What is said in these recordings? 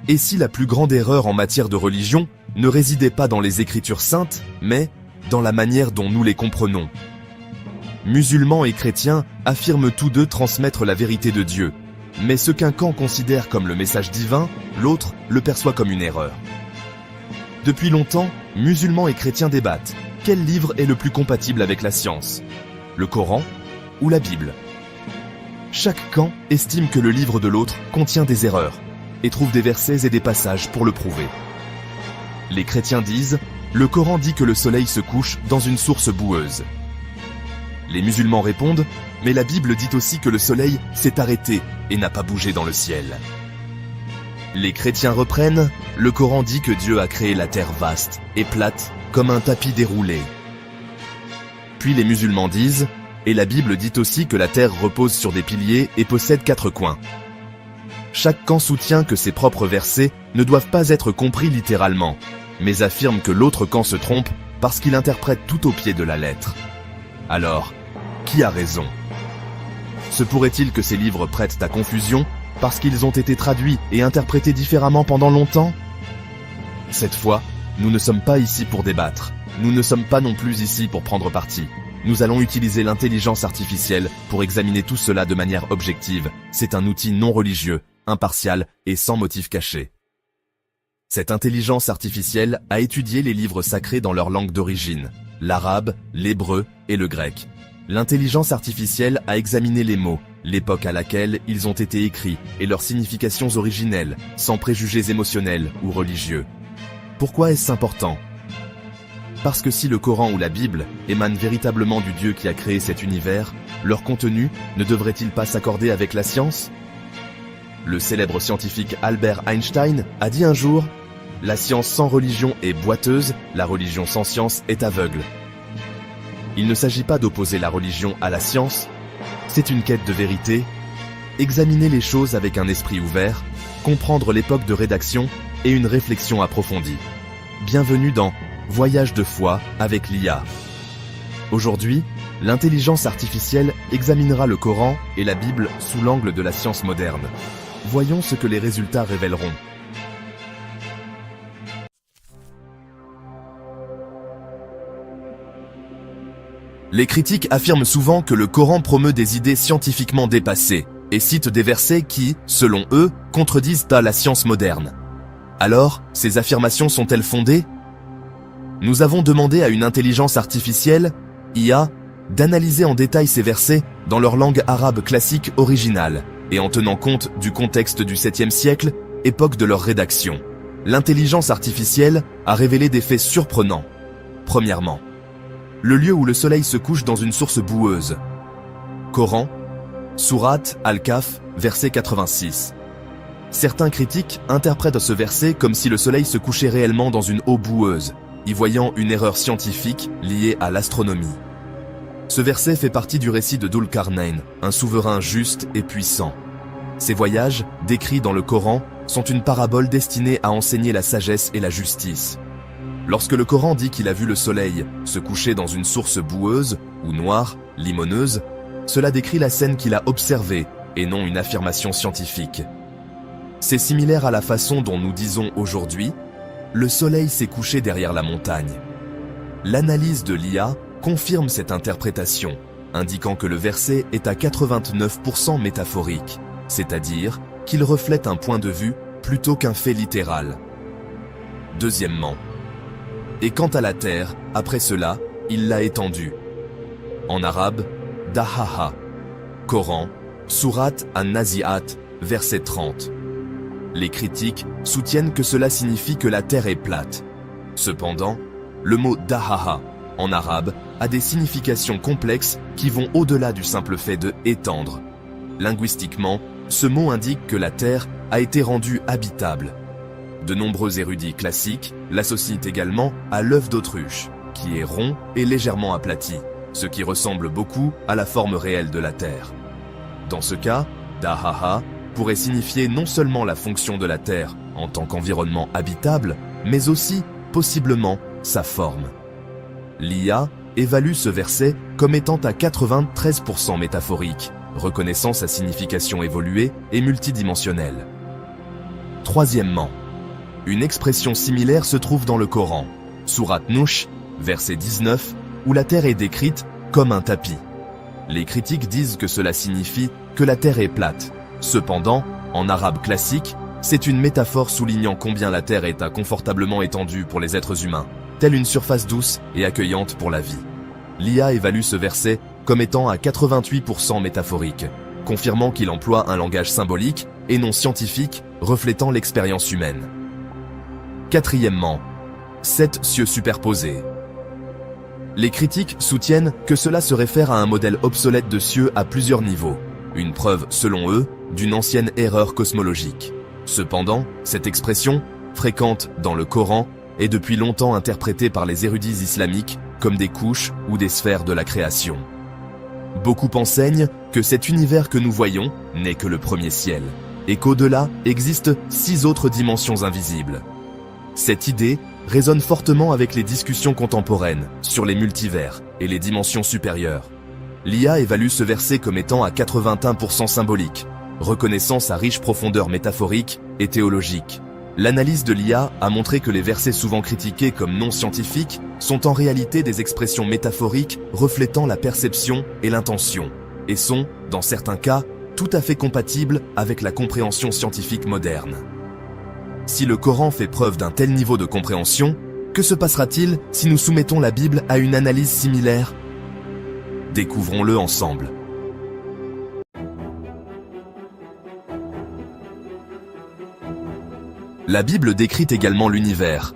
Et si la plus grande erreur en matière de religion ne résidait pas dans les Écritures saintes, mais dans la manière dont nous les comprenons? Musulmans et chrétiens affirment tous deux transmettre la vérité de Dieu, mais ce qu'un camp considère comme le message divin, l'autre le perçoit comme une erreur. Depuis longtemps, musulmans et chrétiens débattent. Quel livre est le plus compatible avec la science? Le Coran ou la Bible? Chaque camp estime que le livre de l'autre contient des erreurs et trouve des versets et des passages pour le prouver. Les chrétiens disent « Le Coran dit que le soleil se couche dans une source boueuse ». Les musulmans répondent « Mais la Bible dit aussi que le soleil s'est arrêté et n'a pas bougé dans le ciel ». Les chrétiens reprennent « Le Coran dit que Dieu a créé la terre vaste et plate comme un tapis déroulé ». Puis les musulmans disent « Et la Bible dit aussi que la terre repose sur des piliers et possède 4 coins ». Chaque camp soutient que ses propres versets ne doivent pas être compris littéralement, mais affirme que l'autre camp se trompe parce qu'il interprète tout au pied de la lettre. Alors, qui a raison? Se pourrait-il que ces livres prêtent à confusion parce qu'ils ont été traduits et interprétés différemment pendant longtemps? Cette fois, nous ne sommes pas ici pour débattre. Nous ne sommes pas non plus ici pour prendre parti. Nous allons utiliser l'intelligence artificielle pour examiner tout cela de manière objective. C'est un outil non religieux, impartial et sans motif caché. Cette intelligence artificielle a étudié les livres sacrés dans leur langue d'origine, l'arabe, l'hébreu et le grec. L'intelligence artificielle a examiné les mots, l'époque à laquelle ils ont été écrits et leurs significations originelles, sans préjugés émotionnels ou religieux. Pourquoi est-ce important? Parce que si le Coran ou la Bible émanent véritablement du Dieu qui a créé cet univers, leur contenu ne devrait-il pas s'accorder avec la science? Le célèbre scientifique Albert Einstein a dit un jour « La science sans religion est boiteuse, la religion sans science est aveugle ». Il ne s'agit pas d'opposer la religion à la science, c'est une quête de vérité, examiner les choses avec un esprit ouvert, comprendre l'époque de rédaction et une réflexion approfondie. Bienvenue dans Voyage de foi avec l'IA. Aujourd'hui, l'intelligence artificielle examinera le Coran et la Bible sous l'angle de la science moderne. Voyons ce que les résultats révéleront. Les critiques affirment souvent que le Coran promeut des idées scientifiquement dépassées et citent des versets qui, selon eux, contredisent la science moderne. Alors, ces affirmations sont-elles fondées? Nous avons demandé à une intelligence artificielle, IA, d'analyser en détail ces versets dans leur langue arabe classique originale et en tenant compte du contexte du 7e siècle, époque de leur rédaction. L'intelligence artificielle a révélé des faits surprenants. Premièrement, le lieu où le soleil se couche dans une source boueuse. Coran, Sourate Al-Kahf, verset 86. Certains critiques interprètent ce verset comme si le soleil se couchait réellement dans une eau boueuse, y voyant une erreur scientifique liée à l'astronomie. Ce verset fait partie du récit de Dhul-Qarnayn, un souverain juste et puissant. Ces voyages, décrits dans le Coran, sont une parabole destinée à enseigner la sagesse et la justice. Lorsque le Coran dit qu'il a vu le soleil se coucher dans une source boueuse ou noire, limoneuse, cela décrit la scène qu'il a observée et non une affirmation scientifique. C'est similaire à la façon dont nous disons aujourd'hui « le soleil s'est couché derrière la montagne ». L'analyse de l'IA confirme cette interprétation, indiquant que le verset est à 89% métaphorique, c'est-à-dire qu'il reflète un point de vue plutôt qu'un fait littéral. Deuxièmement, et quant à la terre, après cela, il l'a étendue. En arabe, Dahaha. Coran, Sourate An-Nazi'at, verset 30. Les critiques soutiennent que cela signifie que la terre est plate. Cependant, le mot Dahaha, en arabe, a des significations complexes qui vont au-delà du simple fait de « étendre ». Linguistiquement, ce mot indique que la terre a été rendue habitable. De nombreux érudits classiques l'associent également à l'œuf d'autruche, qui est rond et légèrement aplati, ce qui ressemble beaucoup à la forme réelle de la Terre. Dans ce cas, Dahaha pourrait signifier non seulement la fonction de la Terre en tant qu'environnement habitable, mais aussi, possiblement, sa forme. L'IA évalue ce verset comme étant à 93% métaphorique, reconnaissant sa signification évoluée et multidimensionnelle. Troisièmement, une expression similaire se trouve dans le Coran, Sourate Nuh, verset 19, où la terre est décrite comme un tapis. Les critiques disent que cela signifie que la terre est plate. Cependant, en arabe classique, c'est une métaphore soulignant combien la terre est inconfortablement étendue pour les êtres humains, telle une surface douce et accueillante pour la vie. L'IA évalue ce verset comme étant à 88% métaphorique, confirmant qu'il emploie un langage symbolique et non scientifique, reflétant l'expérience humaine. Quatrièmement, 7 cieux superposés. Les critiques soutiennent que cela se réfère à un modèle obsolète de cieux à plusieurs niveaux, une preuve, selon eux, d'une ancienne erreur cosmologique. Cependant, cette expression, fréquente dans le Coran, est depuis longtemps interprétée par les érudits islamiques comme des couches ou des sphères de la création. Beaucoup enseignent que cet univers que nous voyons n'est que le premier ciel, et qu'au-delà existent 6 autres dimensions invisibles. Cette idée résonne fortement avec les discussions contemporaines sur les multivers et les dimensions supérieures. L'IA évalue ce verset comme étant à 81% symbolique, reconnaissant sa riche profondeur métaphorique et théologique. L'analyse de l'IA a montré que les versets souvent critiqués comme non scientifiques sont en réalité des expressions métaphoriques reflétant la perception et l'intention, et sont, dans certains cas, tout à fait compatibles avec la compréhension scientifique moderne. Si le Coran fait preuve d'un tel niveau de compréhension, que se passera-t-il si nous soumettons la Bible à une analyse similaire? Découvrons-le ensemble. La Bible décrit également l'univers.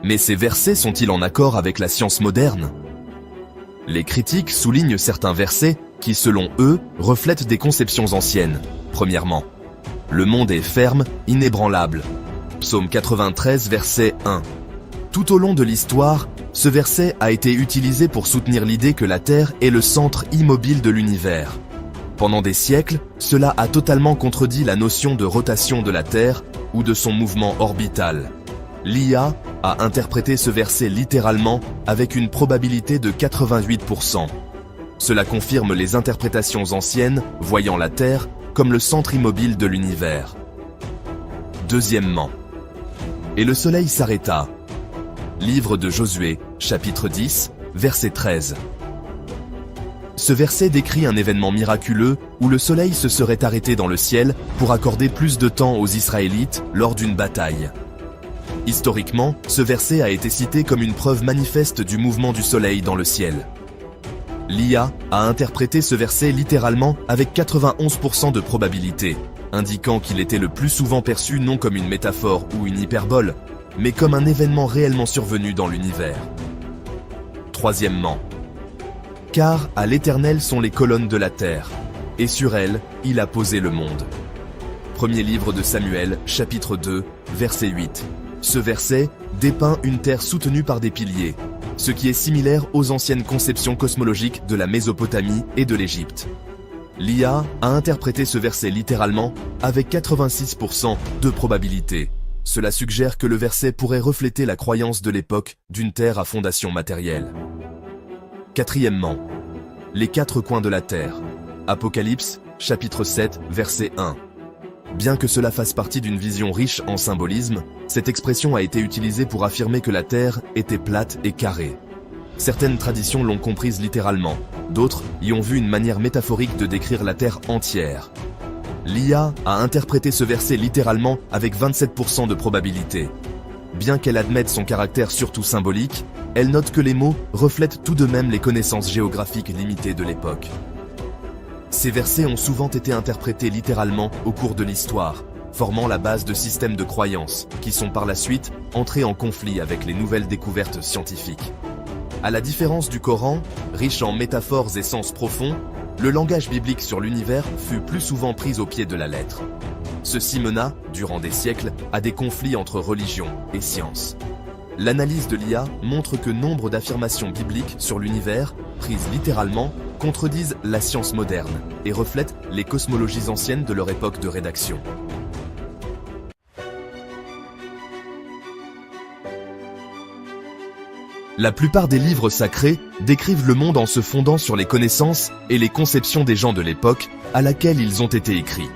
Mais ces versets sont-ils en accord avec la science moderne? Les critiques soulignent certains versets qui, selon eux, reflètent des conceptions anciennes. Premièrement, le monde est ferme, inébranlable. Psaume 93, verset 1. Tout au long de l'histoire, ce verset a été utilisé pour soutenir l'idée que la Terre est le centre immobile de l'univers. Pendant des siècles, cela a totalement contredit la notion de rotation de la Terre ou de son mouvement orbital. L'IA a interprété ce verset littéralement avec une probabilité de 88%. Cela confirme les interprétations anciennes voyant la Terre comme le centre immobile de l'univers. Deuxièmement, et le soleil s'arrêta. Livre de Josué, chapitre 10, verset 13. Ce verset décrit un événement miraculeux où le soleil se serait arrêté dans le ciel pour accorder plus de temps aux Israélites lors d'une bataille. Historiquement, ce verset a été cité comme une preuve manifeste du mouvement du soleil dans le ciel. L'IA a interprété ce verset littéralement avec 91% de probabilité, indiquant qu'il était le plus souvent perçu non comme une métaphore ou une hyperbole, mais comme un événement réellement survenu dans l'univers. Troisièmement, car à l'Éternel sont les colonnes de la terre, et sur elles, il a posé le monde. Premier livre de Samuel, chapitre 2, verset 8. Ce verset dépeint une terre soutenue par des piliers, ce qui est similaire aux anciennes conceptions cosmologiques de la Mésopotamie et de l'Égypte. L'IA a interprété ce verset littéralement avec 86% de probabilité. Cela suggère que le verset pourrait refléter la croyance de l'époque d'une terre à fondation matérielle. Quatrièmement, les 4 coins de la terre. Apocalypse, chapitre 7, verset 1. Bien que cela fasse partie d'une vision riche en symbolisme, cette expression a été utilisée pour affirmer que la terre était plate et carrée. Certaines traditions l'ont comprise littéralement, d'autres y ont vu une manière métaphorique de décrire la terre entière. L'IA a interprété ce verset littéralement avec 27% de probabilité. Bien qu'elle admette son caractère surtout symbolique, elle note que les mots reflètent tout de même les connaissances géographiques limitées de l'époque. Ces versets ont souvent été interprétés littéralement au cours de l'histoire, formant la base de systèmes de croyances qui sont par la suite entrés en conflit avec les nouvelles découvertes scientifiques. À la différence du Coran, riche en métaphores et sens profonds, le langage biblique sur l'univers fut plus souvent pris au pied de la lettre. Ceci mena, durant des siècles, à des conflits entre religion et science. L'analyse de l'IA montre que nombre d'affirmations bibliques sur l'univers, prises littéralement, contredisent la science moderne et reflètent les cosmologies anciennes de leur époque de rédaction. La plupart des livres sacrés décrivent le monde en se fondant sur les connaissances et les conceptions des gens de l'époque à laquelle ils ont été écrits.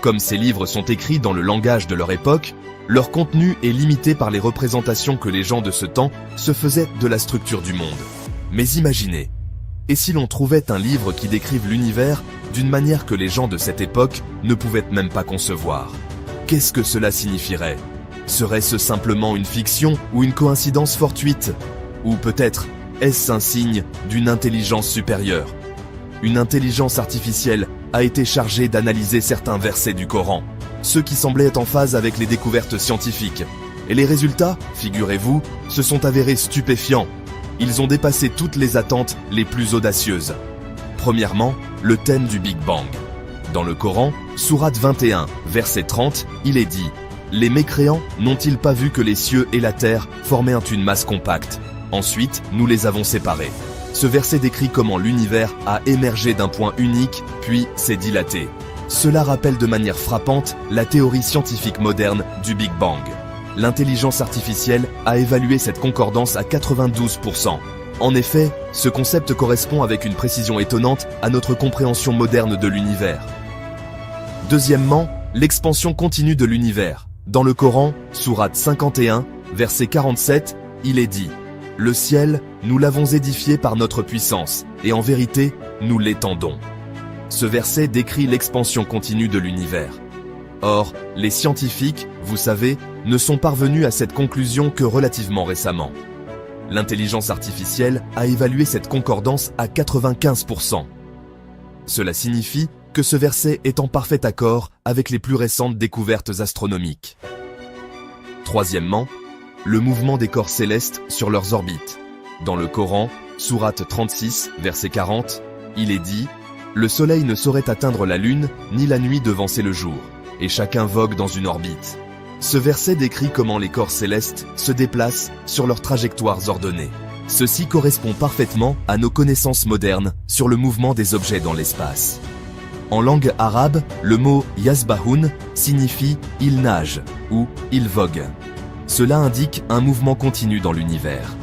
Comme ces livres sont écrits dans le langage de leur époque, leur contenu est limité par les représentations que les gens de ce temps se faisaient de la structure du monde. Mais imaginez, et si l'on trouvait un livre qui décrive l'univers d'une manière que les gens de cette époque ne pouvaient même pas concevoir? Qu'est-ce que cela signifierait? Serait-ce simplement une fiction ou une coïncidence fortuite? Ou peut-être, est-ce un signe d'une intelligence supérieure? Une intelligence artificielle a été chargée d'analyser certains versets du Coran, ceux qui semblaient en phase avec les découvertes scientifiques. Et les résultats, figurez-vous, se sont avérés stupéfiants. Ils ont dépassé toutes les attentes les plus audacieuses. Premièrement, le thème du Big Bang. Dans le Coran, sourate 21, verset 30, il est dit « Les mécréants n'ont-ils pas vu que les cieux et la terre formaient une masse compacte? Ensuite, nous les avons séparés. » Ce verset décrit comment l'univers a émergé d'un point unique, puis s'est dilaté. Cela rappelle de manière frappante la théorie scientifique moderne du Big Bang. L'intelligence artificielle a évalué cette concordance à 92%. En effet, ce concept correspond avec une précision étonnante à notre compréhension moderne de l'univers. Deuxièmement, l'expansion continue de l'univers. Dans le Coran, sourate 51, verset 47, il est dit « Le ciel, nous l'avons édifié par notre puissance, et en vérité, nous l'étendons. » Ce verset décrit l'expansion continue de l'univers. Or, les scientifiques, vous savez, ne sont parvenus à cette conclusion que relativement récemment. L'intelligence artificielle a évalué cette concordance à 95%. Cela signifie que ce verset est en parfait accord avec les plus récentes découvertes astronomiques. Troisièmement, le mouvement des corps célestes sur leurs orbites. Dans le Coran, sourate 36, verset 40, il est dit « Le soleil ne saurait atteindre la lune, ni la nuit devancer le jour, et chacun vogue dans une orbite. » Ce verset décrit comment les corps célestes se déplacent sur leurs trajectoires ordonnées. Ceci correspond parfaitement à nos connaissances modernes sur le mouvement des objets dans l'espace. En langue arabe, le mot « yasbahoun » signifie « il nage » ou « il vogue ». Cela indique un mouvement continu dans l'univers.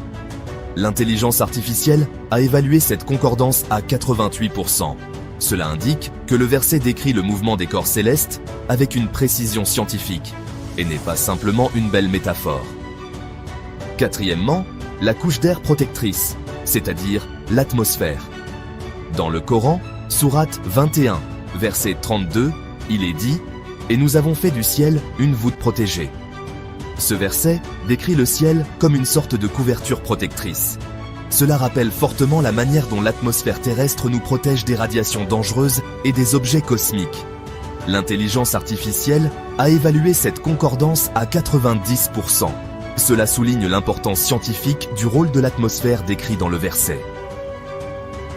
L'intelligence artificielle a évalué cette concordance à 88%. Cela indique que le verset décrit le mouvement des corps célestes avec une précision scientifique et n'est pas simplement une belle métaphore. Quatrièmement, la couche d'air protectrice, c'est-à-dire l'atmosphère. Dans le Coran, sourate 21, verset 32, il est dit « Et nous avons fait du ciel une voûte protégée ». Ce verset décrit le ciel comme une sorte de couverture protectrice. Cela rappelle fortement la manière dont l'atmosphère terrestre nous protège des radiations dangereuses et des objets cosmiques. L'intelligence artificielle a évalué cette concordance à 90%. Cela souligne l'importance scientifique du rôle de l'atmosphère décrit dans le verset.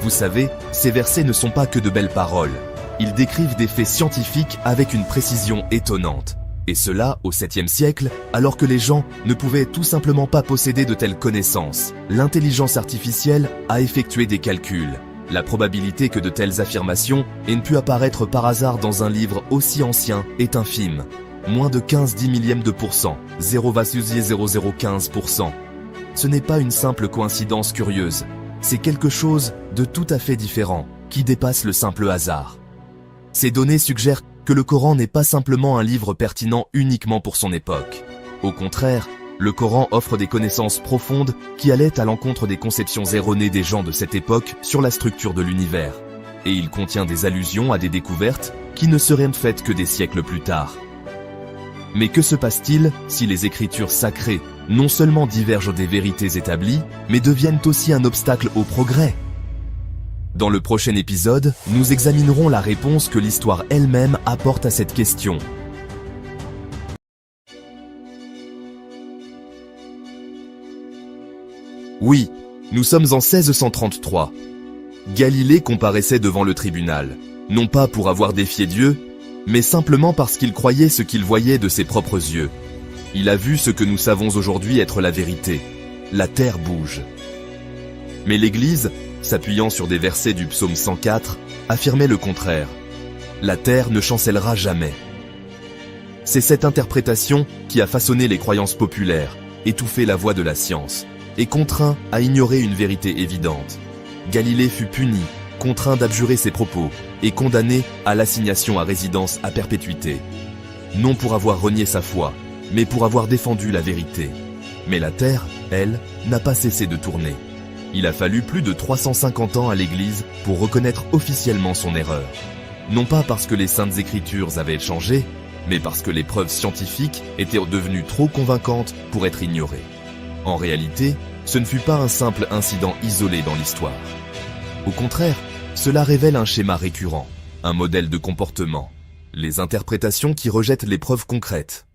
Vous savez, ces versets ne sont pas que de belles paroles. Ils décrivent des faits scientifiques avec une précision étonnante. Et cela au 7e siècle, alors que les gens ne pouvaient tout simplement pas posséder de telles connaissances. L'intelligence artificielle a effectué des calculs. La probabilité que de telles affirmations aient pu apparaître par hasard dans un livre aussi ancien est infime. Moins de 15 millièmes de %, 0,0015%. Ce n'est pas une simple coïncidence curieuse, c'est quelque chose de tout à fait différent, qui dépasse le simple hasard. Ces données suggèrent que le Coran n'est pas simplement un livre pertinent uniquement pour son époque. Au contraire, le Coran offre des connaissances profondes qui allaient à l'encontre des conceptions erronées des gens de cette époque sur la structure de l'univers. Et il contient des allusions à des découvertes qui ne seraient faites que des siècles plus tard. Mais que se passe-t-il si les écritures sacrées non seulement divergent des vérités établies, mais deviennent aussi un obstacle au progrès ? Dans le prochain épisode, nous examinerons la réponse que l'histoire elle-même apporte à cette question. Oui, nous sommes en 1633. Galilée comparaissait devant le tribunal, non pas pour avoir défié Dieu, mais simplement parce qu'il croyait ce qu'il voyait de ses propres yeux. Il a vu ce que nous savons aujourd'hui être la vérité. La terre bouge. Mais l'Église, s'appuyant sur des versets du psaume 104, affirmait le contraire. La terre ne chancellera jamais. C'est cette interprétation qui a façonné les croyances populaires, étouffé la voix de la science, et contraint à ignorer une vérité évidente. Galilée fut puni, contraint d'abjurer ses propos et condamné à l'assignation à résidence à perpétuité. Non pour avoir renié sa foi, mais pour avoir défendu la vérité. Mais la terre, elle, n'a pas cessé de tourner. Il a fallu plus de 350 ans à l'Église pour reconnaître officiellement son erreur. Non pas parce que les Saintes Écritures avaient changé, mais parce que les preuves scientifiques étaient devenues trop convaincantes pour être ignorées. En réalité, ce ne fut pas un simple incident isolé dans l'histoire. Au contraire, cela révèle un schéma récurrent, un modèle de comportement, les interprétations qui rejettent les preuves concrètes.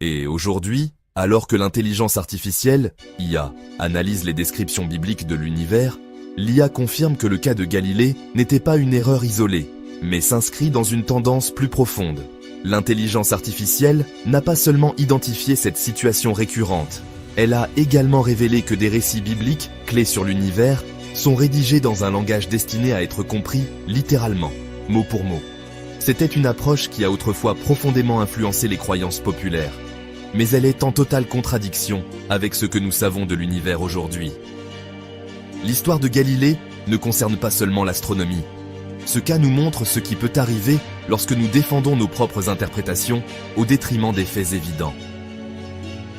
Et aujourd'hui, alors que l'intelligence artificielle, IA, analyse les descriptions bibliques de l'univers, l'IA confirme que le cas de Galilée n'était pas une erreur isolée, mais s'inscrit dans une tendance plus profonde. L'intelligence artificielle n'a pas seulement identifié cette situation récurrente, elle a également révélé que des récits bibliques, clés sur l'univers, sont rédigés dans un langage destiné à être compris littéralement, mot pour mot. C'était une approche qui a autrefois profondément influencé les croyances populaires, mais elle est en totale contradiction avec ce que nous savons de l'univers aujourd'hui. L'histoire de Galilée ne concerne pas seulement l'astronomie. Ce cas nous montre ce qui peut arriver lorsque nous défendons nos propres interprétations au détriment des faits évidents.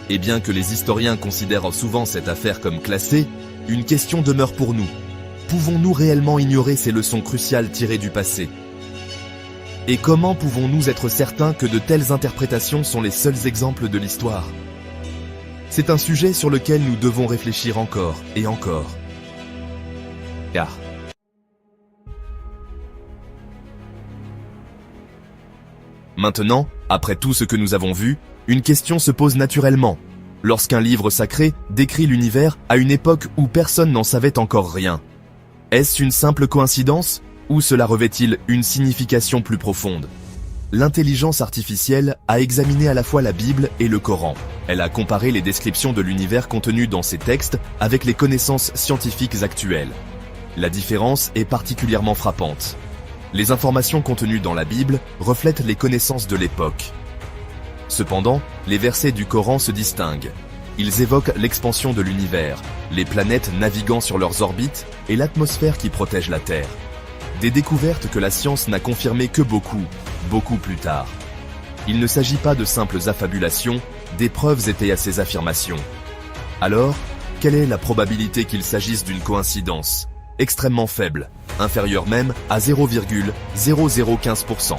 Et bien que les historiens considèrent souvent cette affaire comme classée, une question demeure pour nous. Pouvons-nous réellement ignorer ces leçons cruciales tirées du passé ? Et comment pouvons-nous être certains que de telles interprétations sont les seuls exemples de l'histoire ? C'est un sujet sur lequel nous devons réfléchir encore et encore. Car maintenant, après tout ce que nous avons vu, une question se pose naturellement. Lorsqu'un livre sacré décrit l'univers à une époque où personne n'en savait encore rien, est-ce une simple coïncidence ou cela revêt-il une signification plus profonde ? L'intelligence artificielle a examiné à la fois la Bible et le Coran. Elle a comparé les descriptions de l'univers contenues dans ces textes avec les connaissances scientifiques actuelles. La différence est particulièrement frappante. Les informations contenues dans la Bible reflètent les connaissances de l'époque. Cependant, les versets du Coran se distinguent. Ils évoquent l'expansion de l'univers, les planètes naviguant sur leurs orbites et l'atmosphère qui protège la Terre. Des découvertes que la science n'a confirmées que beaucoup plus tard. Il ne s'agit pas de simples affabulations, des preuves étaient à ces affirmations. Alors, quelle est la probabilité qu'il s'agisse d'une coïncidence ? Extrêmement faible, inférieure même à 0,0015%.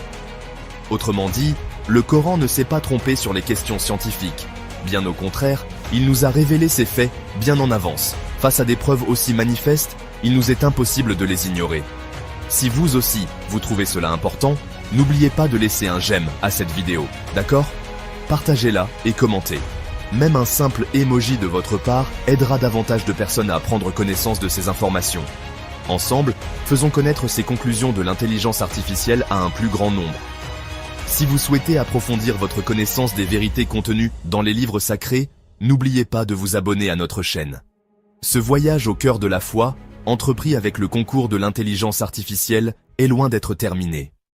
Autrement dit, le Coran ne s'est pas trompé sur les questions scientifiques. Bien au contraire, il nous a révélé ces faits bien en avance. Face à des preuves aussi manifestes, il nous est impossible de les ignorer. Si vous aussi, vous trouvez cela important, n'oubliez pas de laisser un j'aime à cette vidéo, d'accord ? Partagez-la et commentez. Même un simple emoji de votre part aidera davantage de personnes à prendre connaissance de ces informations. Ensemble, faisons connaître ces conclusions de l'intelligence artificielle à un plus grand nombre. Si vous souhaitez approfondir votre connaissance des vérités contenues dans les livres sacrés, n'oubliez pas de vous abonner à notre chaîne. Ce voyage au cœur de la foi, entrepris avec le concours de l'intelligence artificielle, est loin d'être terminé.